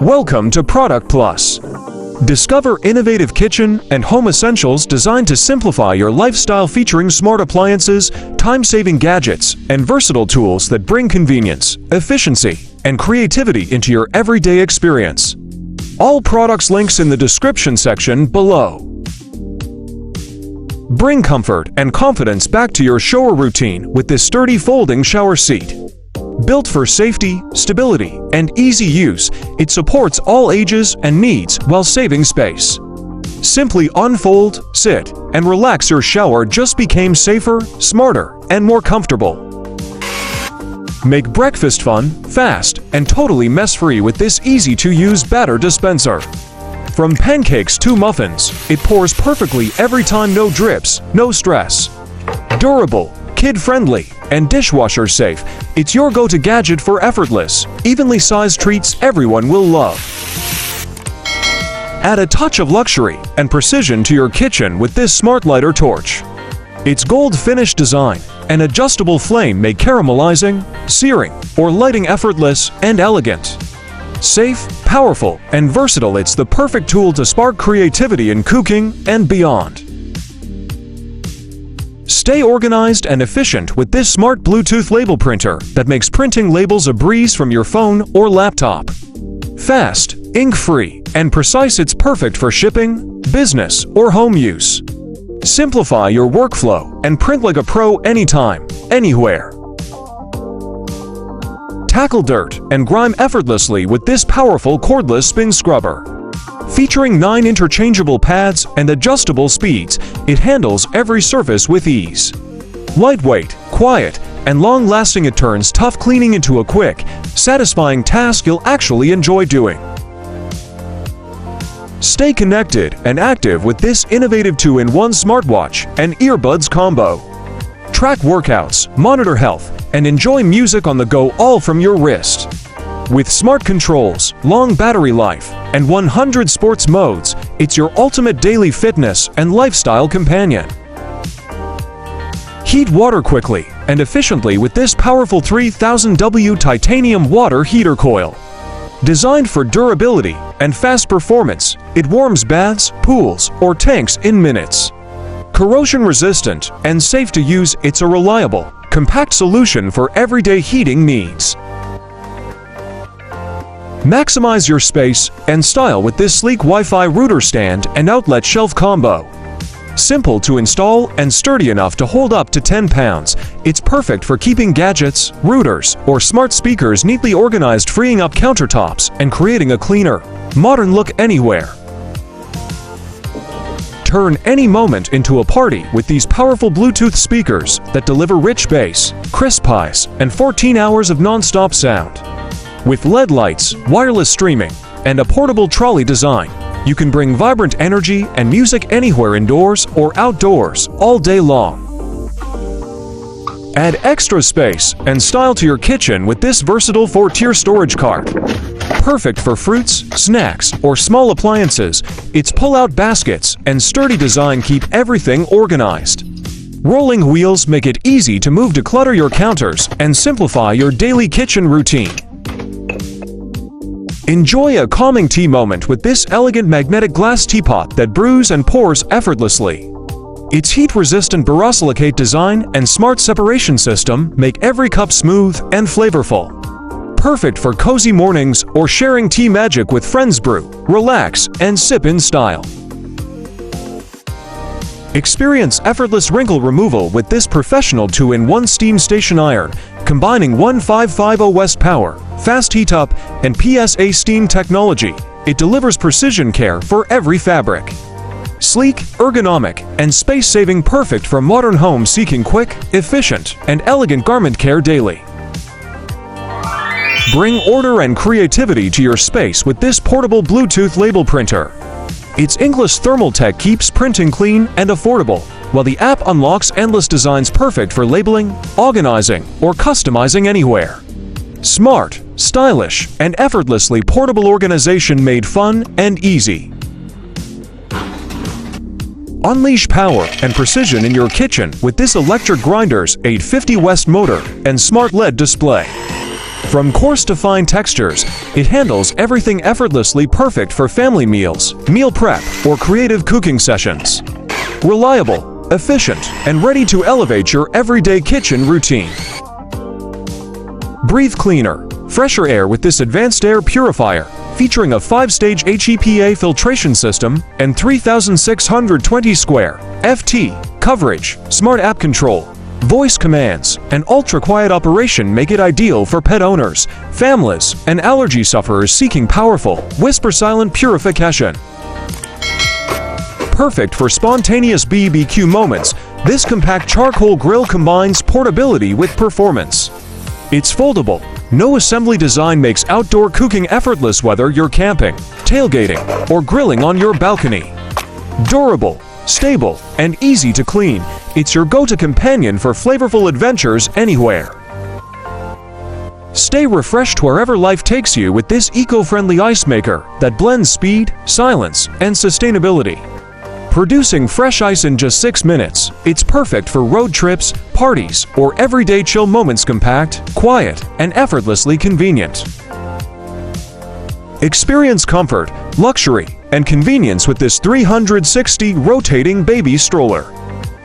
Welcome to Product Plus. Discover innovative kitchen and home essentials designed to simplify your lifestyle, featuring smart appliances, time-saving gadgets, and versatile tools that bring convenience, efficiency, and creativity into your everyday experience. All products links in the description section below. Bring comfort and confidence back to your shower routine with this sturdy folding shower seat. Built for safety, stability, and easy use, it supports all ages and needs while saving space. Simply unfold, sit, and relax. Your shower just became safer, smarter, and more comfortable. Make breakfast fun, fast, and totally mess-free with this easy-to-use batter dispenser. From pancakes to muffins, it pours perfectly every time. No drips, no stress. Durable, kid-friendly, and dishwasher safe, it's your go-to gadget for effortless, evenly sized treats everyone will love. Add a touch of luxury and precision to your kitchen with this smart lighter torch. Its gold finish design and adjustable flame make caramelizing, searing, or lighting effortless and elegant. Safe, powerful, and versatile, it's the perfect tool to spark creativity in cooking and beyond. Stay organized and efficient with this smart Bluetooth label printer that makes printing labels a breeze from your phone or laptop. Fast, ink-free, and precise, it's perfect for shipping, business, or home use. Simplify your workflow and print like a pro anytime, anywhere. Tackle dirt and grime effortlessly with this powerful cordless spin scrubber. Featuring 9 interchangeable pads and adjustable speeds, it handles every surface with ease. Lightweight, quiet, and long-lasting, it turns tough cleaning into a quick, satisfying task you'll actually enjoy doing. Stay connected and active with this innovative 2-in-1 smartwatch and earbuds combo. Track workouts, monitor health, and enjoy music on the go, all from your wrist. With smart controls, long battery life, and 100 sports modes, it's your ultimate daily fitness and lifestyle companion. Heat water quickly and efficiently with this powerful 3000W titanium water heater coil. Designed for durability and fast performance, it warms baths, pools, or tanks in minutes. Corrosion resistant and safe to use, it's a reliable, compact solution for everyday heating needs. Maximize your space and style with this sleek Wi-Fi router stand and outlet shelf combo. Simple to install and sturdy enough to hold up to 10 pounds, it's perfect for keeping gadgets, routers, or smart speakers neatly organized, freeing up countertops and creating a cleaner, modern look anywhere. Turn any moment into a party with these powerful Bluetooth speakers that deliver rich bass, crisp highs, and 14 hours of non-stop sound. With LED lights, wireless streaming, and a portable trolley design, you can bring vibrant energy and music anywhere, indoors or outdoors, all day long. Add extra space and style to your kitchen with this versatile 4-tier storage cart. Perfect for fruits, snacks, or small appliances, its pull-out baskets and sturdy design keep everything organized. Rolling wheels make it easy to move, declutter your counters, and simplify your daily kitchen routine. Enjoy a calming tea moment with this elegant magnetic glass teapot that brews and pours effortlessly. Its heat-resistant borosilicate design and smart separation system make every cup smooth and flavorful. Perfect for cozy mornings or sharing tea magic with friends. Brew, relax, and sip in style. Experience effortless wrinkle removal with this professional 2-in-1 steam station iron, combining 1550 West power, fast heat up, and PSA steam technology. It delivers precision care for every fabric. Sleek, ergonomic, and space-saving, perfect for modern homes seeking quick, efficient, and elegant garment care daily. Bring order and creativity to your space with this portable Bluetooth label printer. Its English thermal tech keeps printing clean and affordable, while the app unlocks endless designs, perfect for labeling, organizing, or customizing anywhere. Smart, stylish, and effortlessly portable organization made fun and easy. Unleash power and precision in your kitchen with this electric grinder's 850 West motor and smart LED display. From coarse to fine textures, it handles everything effortlessly, perfect for family meals, meal prep, or creative cooking sessions. Reliable, efficient, and ready to elevate your everyday kitchen routine. Breathe cleaner, fresher air with this advanced air purifier, featuring a 5-stage HEPA filtration system and 3,620 square FT coverage, smart app control, voice commands, and ultra-quiet operation make it ideal for pet owners, families, and allergy sufferers seeking powerful, whisper-silent purification. Perfect for spontaneous BBQ moments, this compact charcoal grill combines portability with performance. It's foldable. No assembly design makes outdoor cooking effortless whether you're camping, tailgating, or grilling on your balcony. Durable, stable, and easy to clean, it's your go-to companion for flavorful adventures anywhere. Stay refreshed wherever life takes you with this eco-friendly ice maker that blends speed, silence, and sustainability. Producing fresh ice in just 6 minutes, it's perfect for road trips, parties, or everyday chill moments. Compact, quiet, and effortlessly convenient. Experience comfort, luxury, and convenience with this 360 rotating baby stroller.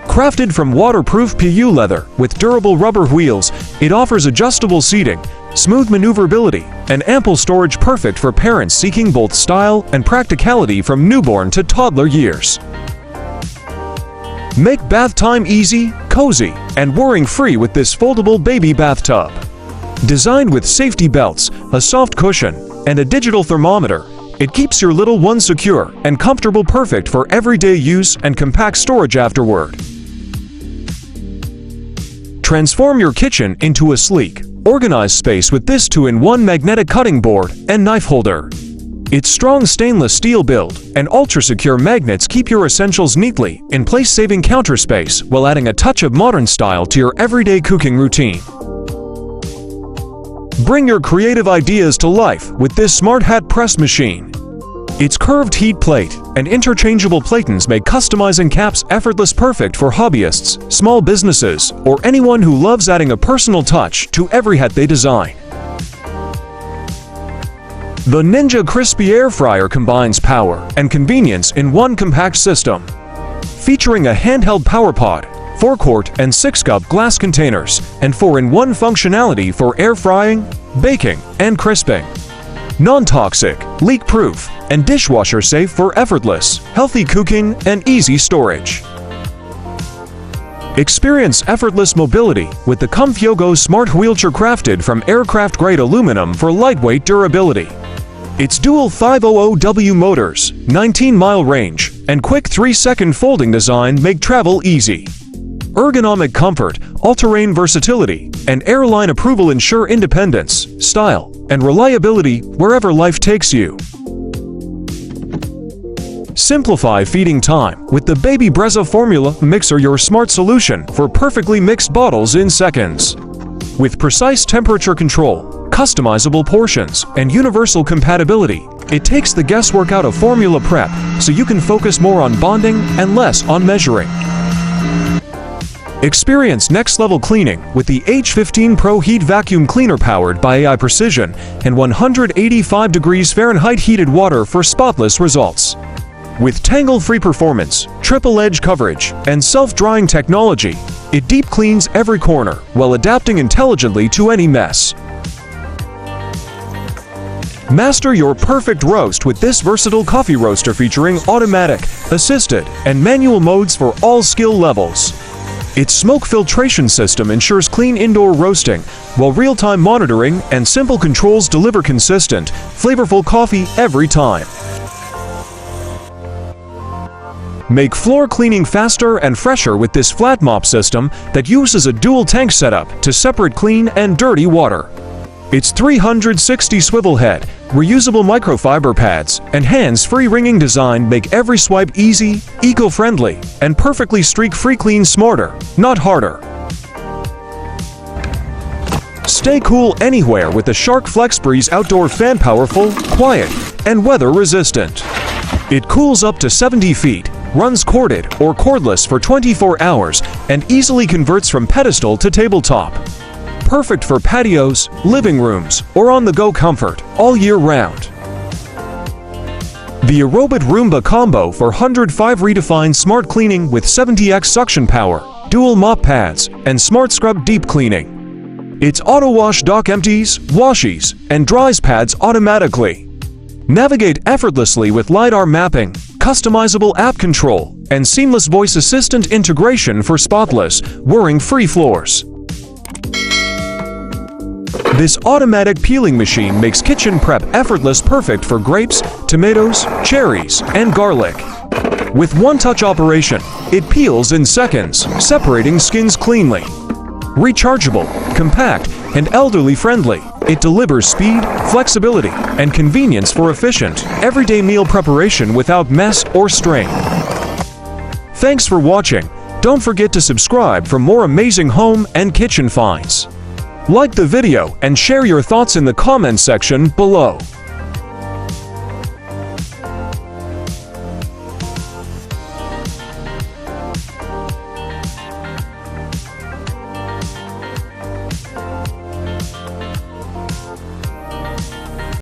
Crafted from waterproof PU leather with durable rubber wheels, it offers adjustable seating, smooth maneuverability, and ample storage, perfect for parents seeking both style and practicality from newborn to toddler years. Make bath time easy, cozy, and worrying-free with this foldable baby bathtub. Designed with safety belts, a soft cushion, and a digital thermometer, it keeps your little one secure and comfortable, perfect for everyday use and compact storage afterward. Transform your kitchen into a sleek, organized space with this 2-in-1 magnetic cutting board and knife holder. Its strong stainless steel build and ultra-secure magnets keep your essentials neatly in place, saving counter space while adding a touch of modern style to your everyday cooking routine. Bring your creative ideas to life with this smart hat press machine. Its curved heat plate and interchangeable platens make customizing caps effortless, perfect for hobbyists, small businesses, or anyone who loves adding a personal touch to every hat they design. The Ninja Crispy Air Fryer combines power and convenience in one compact system. Featuring a handheld power pod, 4-quart and 6-cup glass containers, and 4-in-1 functionality for air frying, baking, and crisping. Non-toxic, leak-proof, and dishwasher-safe for effortless, healthy cooking and easy storage. Experience effortless mobility with the Comfyogo Smart Wheelchair, crafted from aircraft-grade aluminum for lightweight durability. Its dual 500W motors, 19-mile range, and quick 3-second folding design make travel easy. Ergonomic comfort, all-terrain versatility, and airline approval ensure independence, style, and reliability wherever life takes you. Simplify feeding time with the Baby Brezza Formula Mixer, your smart solution for perfectly mixed bottles in seconds. With precise temperature control, customizable portions, and universal compatibility, it takes the guesswork out of formula prep so you can focus more on bonding and less on measuring. Experience next-level cleaning with the H15 Pro Heat Vacuum Cleaner, powered by AI precision and 185 degrees Fahrenheit heated water for spotless results. With tangle-free performance, triple-edge coverage, and self-drying technology, it deep cleans every corner while adapting intelligently to any mess. Master your perfect roast with this versatile coffee roaster, featuring automatic, assisted, and manual modes for all skill levels. Its smoke filtration system ensures clean indoor roasting, while real-time monitoring and simple controls deliver consistent, flavorful coffee every time. Make floor cleaning faster and fresher with this flat mop system that uses a dual tank setup to separate clean and dirty water. Its 360 swivel head, reusable microfiber pads, and hands-free ringing design make every swipe easy, eco-friendly, and perfectly streak-free. Clean smarter, not harder. Stay cool anywhere with the Shark Flex Breeze outdoor fan, powerful, quiet, and weather-resistant. It cools up to 70 feet, runs corded or cordless for 24 hours, and easily converts from pedestal to tabletop. perfect for patios, living rooms, or on-the-go comfort all year round. The Aerobot Roomba Combo for 105 redefined smart cleaning with 70x suction power, dual mop pads, and smart scrub deep cleaning. Its auto wash dock empties, washes, and dries pads automatically. Navigate effortlessly with LiDAR mapping, customizable app control, and seamless voice assistant integration for spotless, whirring-free floors. This automatic peeling machine makes kitchen prep effortless, perfect for grapes, tomatoes, cherries, and garlic. With one-touch operation, it peels in seconds, separating skins cleanly. Rechargeable, compact, and elderly-friendly, it delivers speed, flexibility, and convenience for efficient, everyday meal preparation without mess or strain. Thanks for watching. Don't forget to subscribe for more amazing home and kitchen finds. Like the video and share your thoughts in the comments section below.